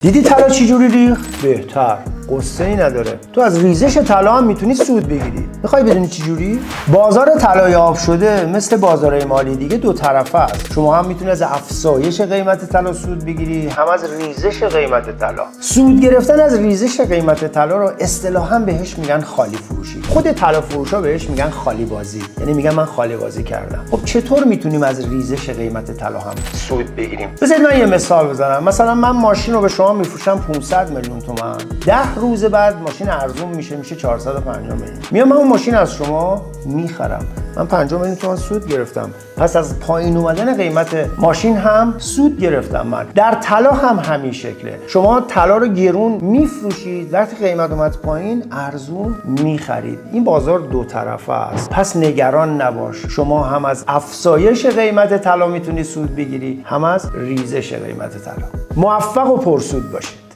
دیدی طلا چجوری ریخت؟ بهتر، قصه ای نداره. تو از ریزش طلا هم میتونی سود بگیری. میخوای بدونی چجوری؟ بازار طلای آب شده مثل بازارهای مالی دیگه دو طرفه است. شما هم میتونی از افزایش قیمت طلا سود بگیری، هم از ریزش قیمت طلا. سود گرفتن از ریزش قیمت طلا رو اصطلاحاً بهش میگن خالی فروشی. خود طلا فروشا بهش میگن خالی بازی. یعنی میگن من خالی بازی کردم. خب چطور میتونیم از ریزش قیمت طلا هم سود بگیریم؟ بذارید من یه مثال بزنم. مثلا من ماشین رو به شما میفروشم 500 میلیون تومان. 10 روز بعد ماشین ارزون میشه 450 میلیون. میام من اون ماشین از شما میخرم. من 50 میلیون تومان سود گرفتم. پس از پایین اومدن قیمت ماشین هم سود گرفتم من. در طلا هم همین شکله. شما طلا رو گرون میفروشید، وقتی قیمت اومد پایین ارزون میخرید. این بازار دو طرفه است. پس نگران نباش. شما هم از افزایش قیمت طلا میتونی سود بگیری، هم از ریزش قیمت طلا. موفق و پرسود باشید.